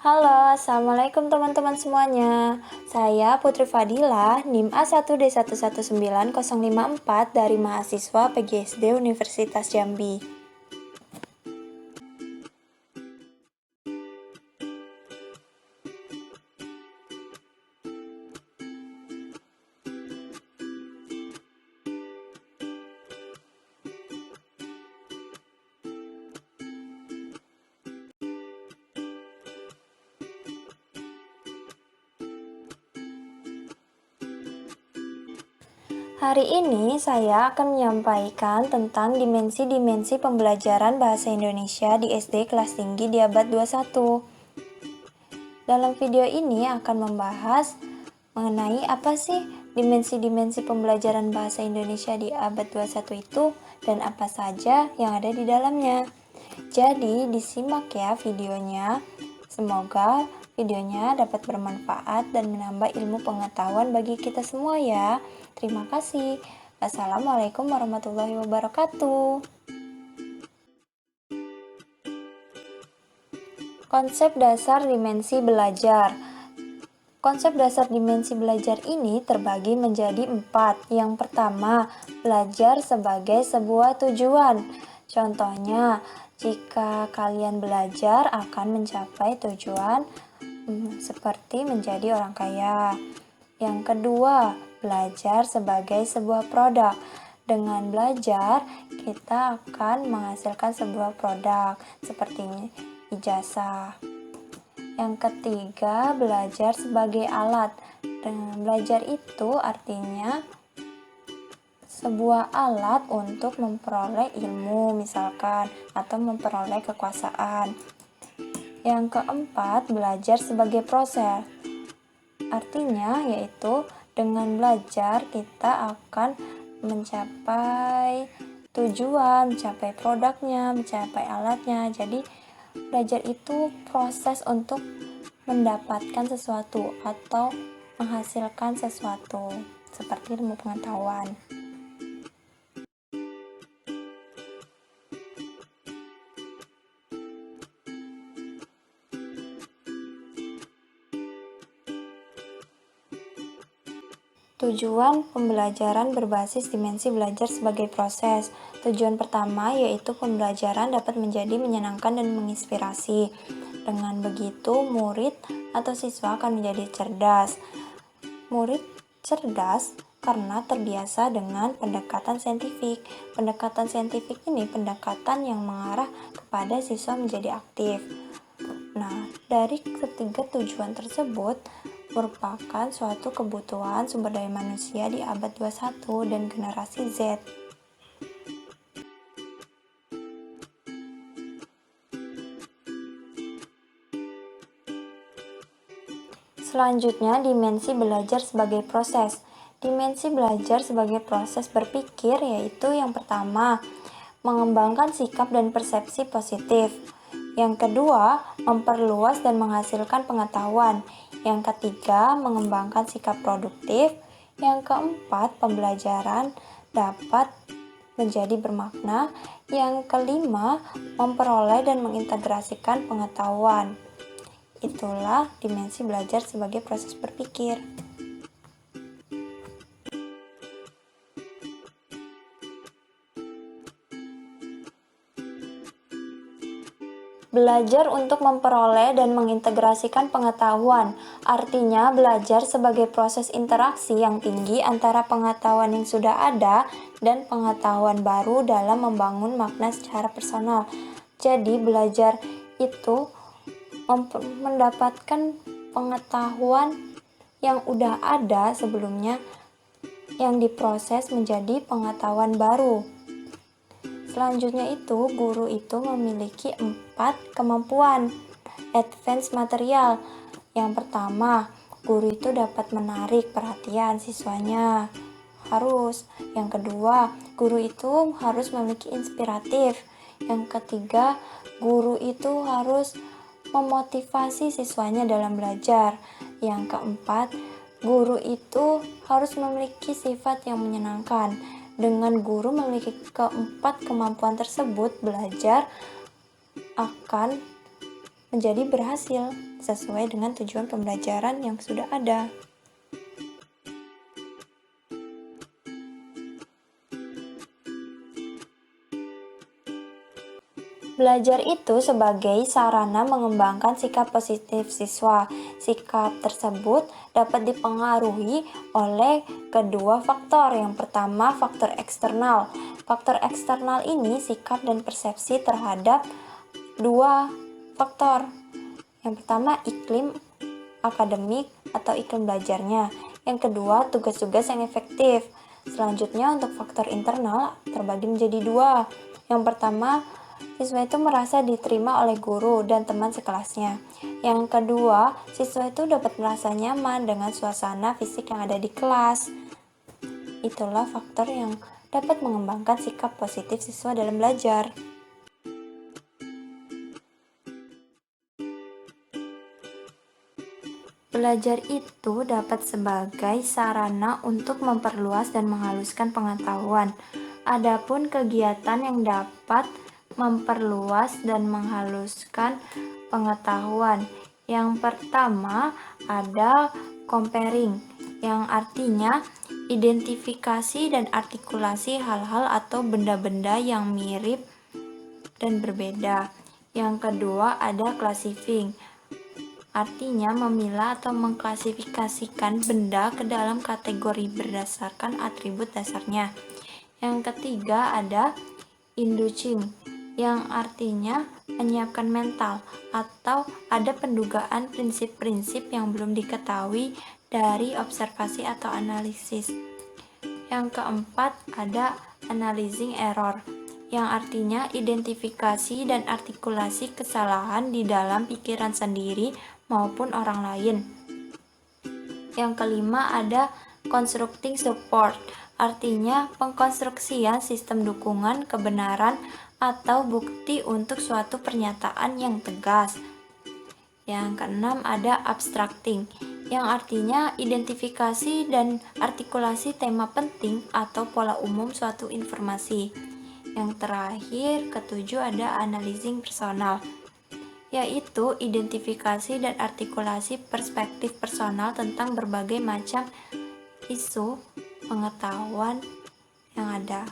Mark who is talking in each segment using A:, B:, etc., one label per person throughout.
A: Halo, Assalamualaikum teman-teman semuanya. Saya Putri Fadila, NIM A1D119054 dari mahasiswa PGSD Universitas Jambi. Hari ini saya akan menyampaikan tentang dimensi-dimensi pembelajaran bahasa Indonesia di SD kelas tinggi di abad 21. Dalam video ini akan membahas mengenai apa sih dimensi-dimensi pembelajaran bahasa Indonesia di abad 21 itu dan apa saja yang ada di dalamnya. Jadi disimak ya videonya. Semoga videonya dapat bermanfaat dan menambah ilmu pengetahuan bagi kita semua ya. Terima kasih. Assalamualaikum warahmatullahi wabarakatuh. Konsep dasar dimensi belajar. Konsep dasar dimensi belajar ini terbagi menjadi 4. Yang pertama, belajar sebagai sebuah tujuan. Contohnya, jika kalian belajar akan mencapai tujuan seperti menjadi orang kaya. Yang kedua, belajar sebagai sebuah produk. Dengan belajar, kita akan menghasilkan sebuah produk seperti ijazah. Yang ketiga, belajar sebagai alat. Dengan belajar itu artinya sebuah alat untuk memperoleh ilmu misalkan atau memperoleh kekuasaan. Yang keempat, belajar sebagai proses. Artinya yaitu dengan belajar kita akan mencapai tujuan, mencapai produknya, mencapai alatnya. Jadi belajar itu proses untuk mendapatkan sesuatu atau menghasilkan sesuatu seperti ilmu pengetahuan. Tujuan pembelajaran berbasis dimensi belajar sebagai proses. Tujuan pertama yaitu pembelajaran dapat menjadi menyenangkan dan menginspirasi. Dengan begitu, murid atau siswa akan menjadi cerdas. Murid cerdas karena terbiasa dengan pendekatan saintifik. Pendekatan saintifik ini pendekatan yang mengarah kepada siswa menjadi aktif. Nah, dari ketiga tujuan tersebut merupakan suatu kebutuhan sumber daya manusia di abad 21 dan generasi Z. Selanjutnya, dimensi belajar sebagai proses. Dimensi belajar sebagai proses berpikir yaitu yang pertama, mengembangkan sikap dan persepsi positif. Yang kedua, memperluas dan menghasilkan pengetahuan. Yang ketiga, mengembangkan sikap produktif. Yang keempat, pembelajaran dapat menjadi bermakna. Yang kelima, memperoleh dan mengintegrasikan pengetahuan. Itulah dimensi belajar sebagai proses berpikir. Belajar untuk memperoleh dan mengintegrasikan pengetahuan, artinya belajar sebagai proses interaksi yang tinggi antara pengetahuan yang sudah ada dan pengetahuan baru dalam membangun makna secara personal. Jadi belajar itu mendapatkan pengetahuan yang udah ada sebelumnya yang diproses menjadi pengetahuan baru. Selanjutnya itu, guru itu memiliki 4 kemampuan advance material. Yang pertama, guru itu dapat menarik perhatian siswanya. Harus. Yang kedua, guru itu harus memiliki inspiratif. Yang ketiga, guru itu harus memotivasi siswanya dalam belajar. Yang keempat, guru itu harus memiliki sifat yang menyenangkan. Dengan guru memiliki keempat kemampuan tersebut, belajar akan menjadi berhasil sesuai dengan tujuan pembelajaran yang sudah ada. Belajar itu sebagai sarana mengembangkan sikap positif siswa. Sikap tersebut dapat dipengaruhi oleh kedua faktor. Yang pertama, faktor eksternal. Faktor eksternal ini sikap dan persepsi terhadap dua faktor. Yang pertama, iklim akademik atau iklim belajarnya. Yang kedua, tugas-tugas yang efektif. Selanjutnya, untuk faktor internal terbagi menjadi dua. Yang pertama, siswa itu merasa diterima oleh guru dan teman sekelasnya. Yang kedua, siswa itu dapat merasa nyaman dengan suasana fisik yang ada di kelas. Itulah faktor yang dapat mengembangkan sikap positif siswa dalam belajar. Belajar itu dapat sebagai sarana untuk memperluas dan menghaluskan pengetahuan. Adapun kegiatan yang dapat memperluas dan menghaluskan pengetahuan. Yang pertama ada comparing, yang artinya identifikasi dan artikulasi hal-hal atau benda-benda yang mirip dan berbeda. Yang kedua ada classifying, artinya memilah atau mengklasifikasikan benda ke dalam kategori berdasarkan atribut dasarnya. Yang ketiga ada inducing, yang artinya menyiapkan mental atau ada pendugaan prinsip-prinsip yang belum diketahui dari observasi atau analisis. Yang keempat ada analyzing error, yang artinya identifikasi dan artikulasi kesalahan di dalam pikiran sendiri maupun orang lain. Yang kelima ada constructing support, artinya pengkonstruksian sistem dukungan kebenaran atau bukti untuk suatu pernyataan yang tegas. Yang keenam ada abstracting, yang artinya identifikasi dan artikulasi tema penting atau pola umum suatu informasi. Yang terakhir, ketujuh ada analyzing personal, yaitu identifikasi dan artikulasi perspektif personal tentang berbagai macam isu pengetahuan yang ada.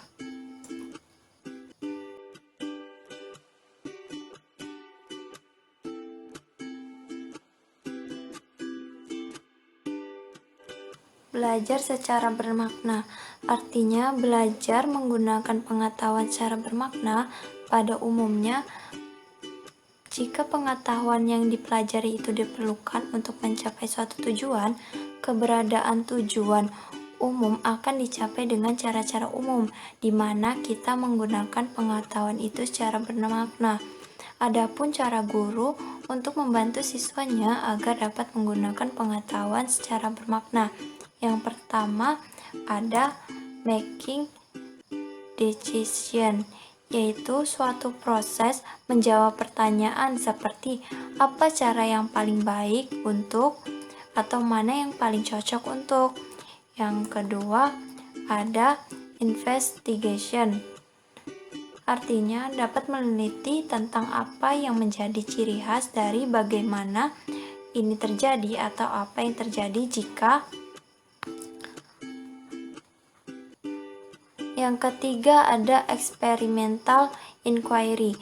A: Belajar secara bermakna, artinya belajar menggunakan pengetahuan secara bermakna. Pada umumnya, jika pengetahuan yang dipelajari itu diperlukan untuk mencapai suatu tujuan, keberadaan tujuan umum akan dicapai dengan cara-cara umum, di mana kita menggunakan pengetahuan itu secara bermakna. Adapun cara guru untuk membantu siswanya agar dapat menggunakan pengetahuan secara bermakna. Yang pertama ada making decision, yaitu suatu proses menjawab pertanyaan seperti apa cara yang paling baik untuk atau mana yang paling cocok untuk. Yang kedua ada investigation, artinya dapat meneliti tentang apa yang menjadi ciri khas dari bagaimana ini terjadi atau apa yang terjadi jika. Yang ketiga ada experimental inquiry,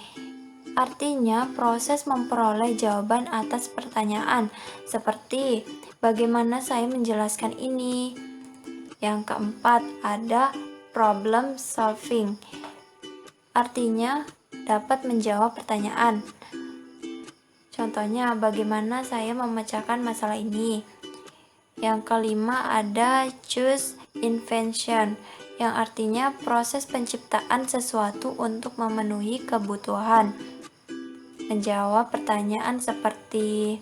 A: artinya proses memperoleh jawaban atas pertanyaan seperti bagaimana saya menjelaskan ini. Yang keempat ada problem solving, artinya dapat menjawab pertanyaan. Contohnya bagaimana saya memecahkan masalah ini. Yang kelima ada choose invention, yang artinya proses penciptaan sesuatu untuk memenuhi kebutuhan. Menjawab pertanyaan seperti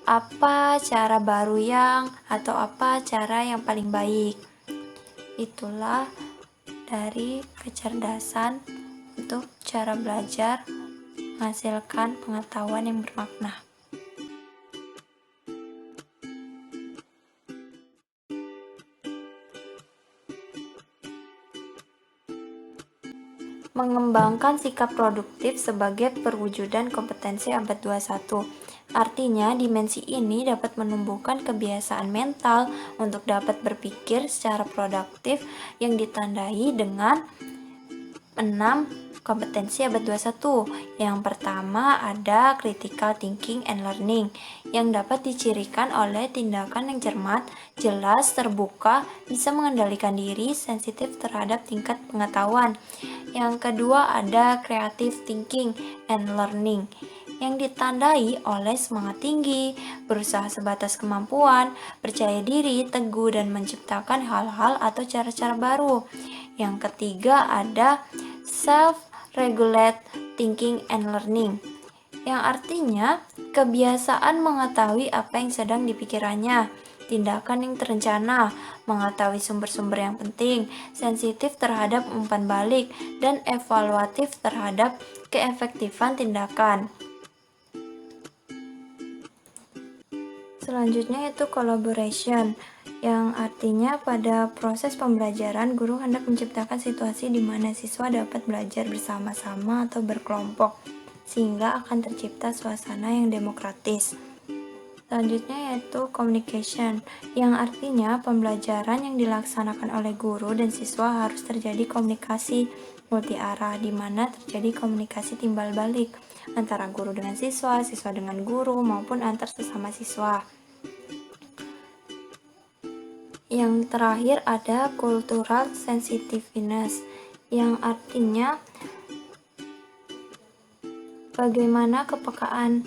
A: apa cara baru yang atau apa cara yang paling baik. Itulah dari kecerdasan untuk cara belajar menghasilkan pengetahuan yang bermakna. Mengembangkan sikap produktif sebagai perwujudan kompetensi abad 21. Artinya, dimensi ini dapat menumbuhkan kebiasaan mental untuk dapat berpikir secara produktif yang ditandai dengan 6 kompetensi abad 21. Yang pertama ada critical thinking and learning yang dapat dicirikan oleh tindakan yang cermat, jelas, terbuka, bisa mengendalikan diri, sensitif terhadap tingkat pengetahuan. Yang kedua ada creative thinking and learning yang ditandai oleh semangat tinggi, berusaha sebatas kemampuan, percaya diri, teguh, dan menciptakan hal-hal atau cara-cara baru. Yang ketiga ada self-regulate thinking and learning, yang artinya kebiasaan mengetahui apa yang sedang dipikirannya, tindakan yang terencana, mengetahui sumber-sumber yang penting, sensitif terhadap umpan balik, dan evaluatif terhadap keefektifan tindakan. Selanjutnya itu collaboration, yang artinya pada proses pembelajaran guru hendak menciptakan situasi di mana siswa dapat belajar bersama-sama atau berkelompok sehingga akan tercipta suasana yang demokratis. Selanjutnya yaitu communication, yang artinya pembelajaran yang dilaksanakan oleh guru dan siswa harus terjadi komunikasi multi arah di mana terjadi komunikasi timbal balik antara guru dengan siswa, siswa dengan guru maupun antar sesama siswa. Yang terakhir ada cultural sensitiveness, yang artinya bagaimana kepekaan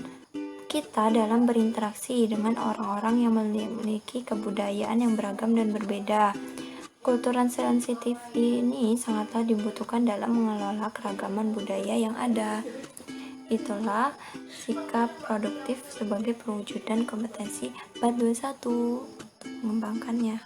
A: kita dalam berinteraksi dengan orang-orang yang memiliki kebudayaan yang beragam dan berbeda. Kultural sensitif ini sangatlah dibutuhkan dalam mengelola keragaman budaya yang ada. Itulah sikap produktif sebagai perwujudan kompetensi abad 21 untuk mengembangkannya.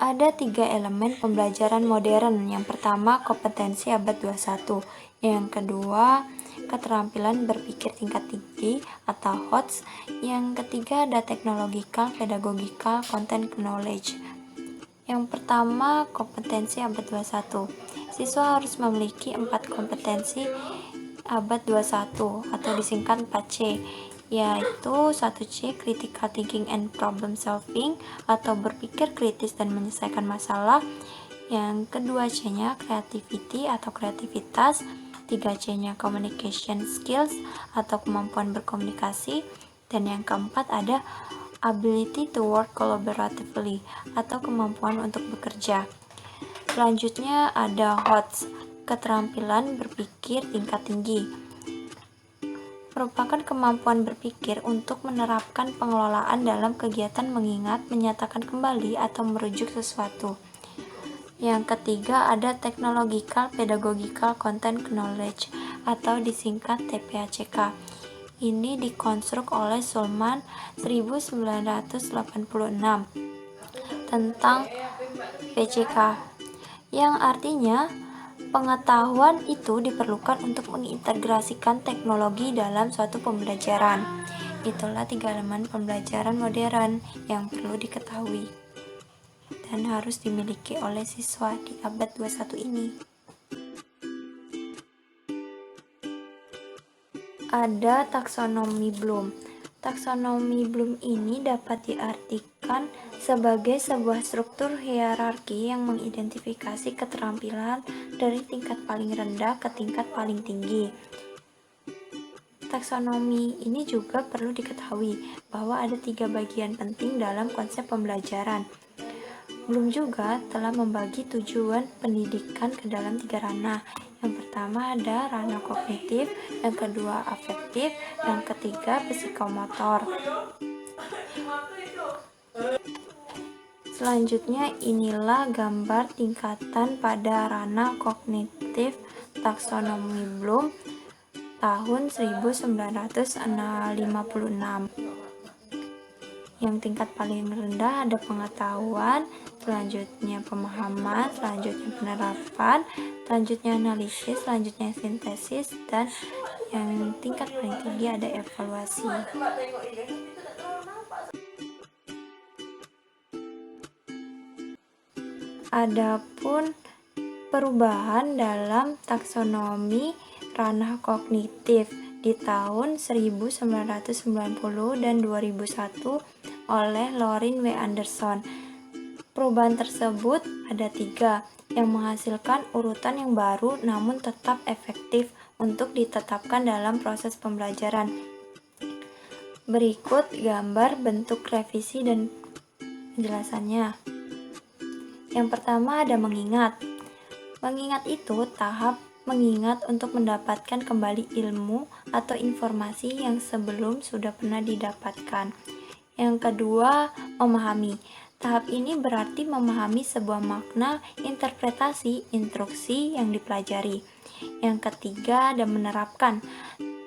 A: Ada 3 elemen pembelajaran modern. Yang pertama, kompetensi abad 21. Yang kedua, keterampilan berpikir tingkat tinggi atau HOTS. Yang ketiga, ada technological, pedagogical, content knowledge. Yang pertama, kompetensi abad 21. Siswa harus memiliki 4 kompetensi abad 21 atau disingkat 4C, yaitu 1C critical thinking and problem solving atau berpikir kritis dan menyelesaikan masalah. Yang kedua C-nya creativity atau kreativitas. 3C-nya communication skills atau kemampuan berkomunikasi. Dan yang keempat ada ability to work collaboratively atau kemampuan untuk bekerja. Selanjutnya ada HOTS, keterampilan berpikir tingkat tinggi, merupakan kemampuan berpikir untuk menerapkan pengelolaan dalam kegiatan mengingat, menyatakan kembali, atau merujuk sesuatu. Yang ketiga ada technological, pedagogical, content knowledge atau disingkat TPACK. Ini dikonstruk oleh Sulman 1986 tentang PCK, yang artinya pengetahuan itu diperlukan untuk mengintegrasikan teknologi dalam suatu pembelajaran. Itulah 3 elemen pembelajaran modern yang perlu diketahui dan harus dimiliki oleh siswa di abad 21 ini. Ada taksonomi Bloom. Taksonomi Bloom ini dapat diartikan sebagai sebuah struktur hierarki yang mengidentifikasi keterampilan dari tingkat paling rendah ke tingkat paling tinggi. Taksonomi ini juga perlu diketahui bahwa ada 3 bagian penting dalam konsep pembelajaran. Bloom juga telah membagi tujuan pendidikan ke dalam 3 ranah. Yang pertama ada ranah kognitif, yang kedua afektif, yang ketiga psikomotor. Selanjutnya inilah gambar tingkatan pada ranah kognitif taksonomi Bloom tahun 1956. Yang tingkat paling rendah ada pengetahuan, selanjutnya pemahaman, selanjutnya penerapan, selanjutnya analisis, selanjutnya sintesis, dan yang tingkat paling tinggi ada evaluasi. Adapun perubahan dalam taksonomi ranah kognitif di tahun 1990 dan 2001 oleh Lorin W. Anderson. Perubahan tersebut ada 3 yang menghasilkan urutan yang baru namun tetap efektif untuk ditetapkan dalam proses pembelajaran. Berikut gambar bentuk revisi dan penjelasannya. Yang pertama ada mengingat. Mengingat itu tahap mengingat untuk mendapatkan kembali ilmu atau informasi yang sebelum sudah pernah didapatkan. Yang kedua, memahami. Tahap ini berarti memahami sebuah makna, interpretasi, instruksi yang dipelajari. Yang ketiga, ada menerapkan.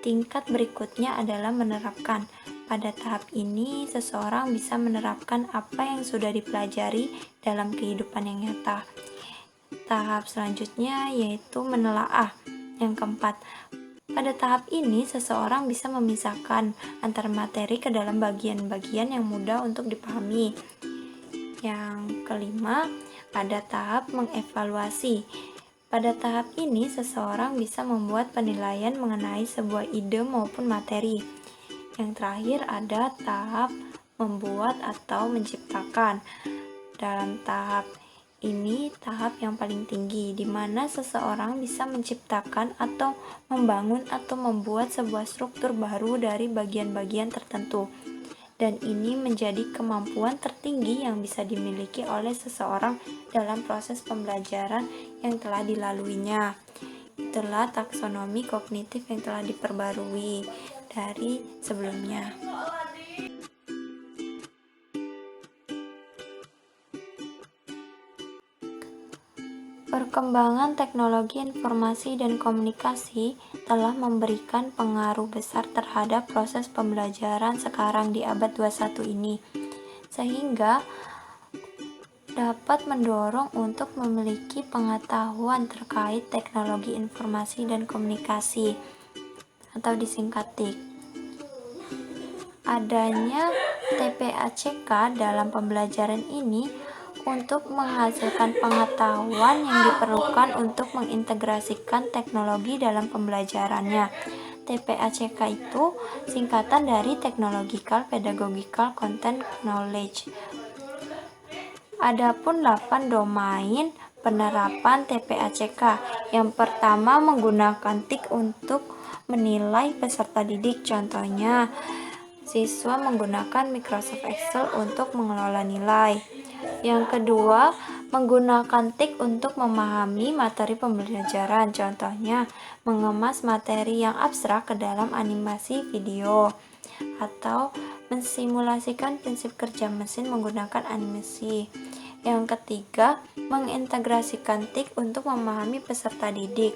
A: Tingkat berikutnya adalah menerapkan. Pada tahap ini, seseorang bisa menerapkan apa yang sudah dipelajari dalam kehidupan yang nyata. Tahap selanjutnya yaitu menelaah. Yang keempat, pada tahap ini seseorang bisa memisahkan antara materi ke dalam bagian-bagian yang mudah untuk dipahami. Yang kelima, ada tahap mengevaluasi. Pada tahap ini seseorang bisa membuat penilaian mengenai sebuah ide maupun materi. Yang terakhir ada tahap membuat atau menciptakan. Dalam tahap ini tahap yang paling tinggi, di mana seseorang bisa menciptakan atau membangun atau membuat sebuah struktur baru dari bagian-bagian tertentu. Dan ini menjadi kemampuan tertinggi yang bisa dimiliki oleh seseorang dalam proses pembelajaran yang telah dilaluinya. Itulah taksonomi kognitif yang telah diperbarui dari sebelumnya. Perkembangan teknologi informasi dan komunikasi telah memberikan pengaruh besar terhadap proses pembelajaran sekarang di abad 21 ini, sehingga dapat mendorong untuk memiliki pengetahuan terkait teknologi informasi dan komunikasi, atau disingkat TIK. Adanya TPACK dalam pembelajaran ini untuk menghasilkan pengetahuan yang diperlukan untuk mengintegrasikan teknologi dalam pembelajarannya. TPACK itu singkatan dari Technological Pedagogical Content Knowledge. Adapun 8 domain penerapan TPACK. Yang pertama, menggunakan TIK untuk menilai peserta didik. Contohnya, siswa menggunakan Microsoft Excel untuk mengelola nilai. Yang kedua, menggunakan TIK untuk memahami materi pembelajaran. Contohnya, mengemas materi yang abstrak ke dalam animasi video atau mensimulasikan prinsip kerja mesin menggunakan animasi. Yang ketiga, mengintegrasikan TIK untuk memahami peserta didik.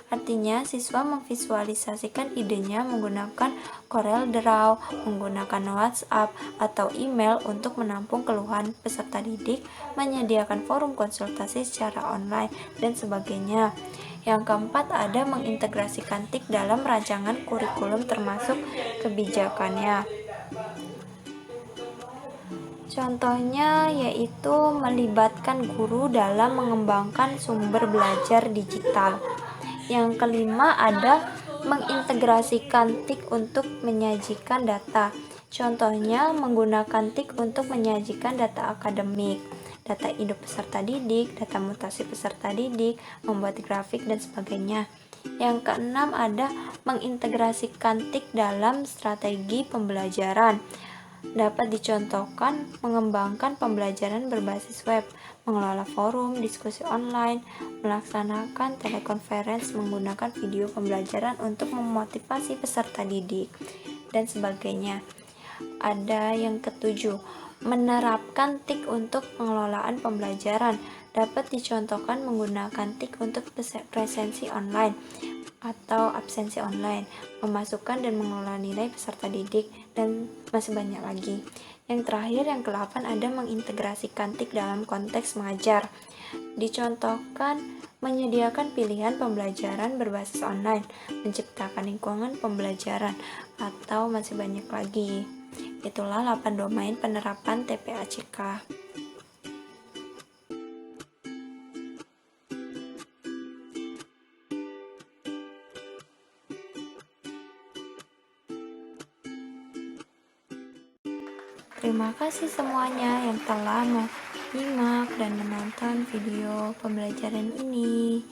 A: Artinya, siswa memvisualisasikan idenya menggunakan Corel Draw, menggunakan WhatsApp atau email untuk menampung keluhan peserta didik, menyediakan forum konsultasi secara online, dan sebagainya. Yang keempat, ada mengintegrasikan TIK dalam rancangan kurikulum termasuk kebijakannya. Contohnya yaitu melibatkan guru dalam mengembangkan sumber belajar digital. Yang kelima, ada mengintegrasikan TIK untuk menyajikan data. Contohnya menggunakan TIK untuk menyajikan data akademik, data hidup peserta didik, data mutasi peserta didik, membuat grafik, dan sebagainya. Yang keenam, ada mengintegrasikan TIK dalam strategi pembelajaran. Dapat dicontohkan mengembangkan pembelajaran berbasis web, mengelola forum, diskusi online, melaksanakan telekonferensi menggunakan video pembelajaran untuk memotivasi peserta didik, dan sebagainya. Ada yang ketujuh, menerapkan TIK untuk pengelolaan pembelajaran. Dapat dicontohkan menggunakan TIK untuk presensi online atau absensi online, memasukkan dan mengelola nilai peserta didik, dan masih banyak lagi. Yang terakhir, yang ke-8, ada mengintegrasikan TIK dalam konteks mengajar. Dicontohkan menyediakan pilihan pembelajaran berbasis online, menciptakan lingkungan pembelajaran, atau masih banyak lagi. Itulah 8 domain penerapan TPACK. Terima kasih semuanya yang telah menyimak dan menonton video pembelajaran ini.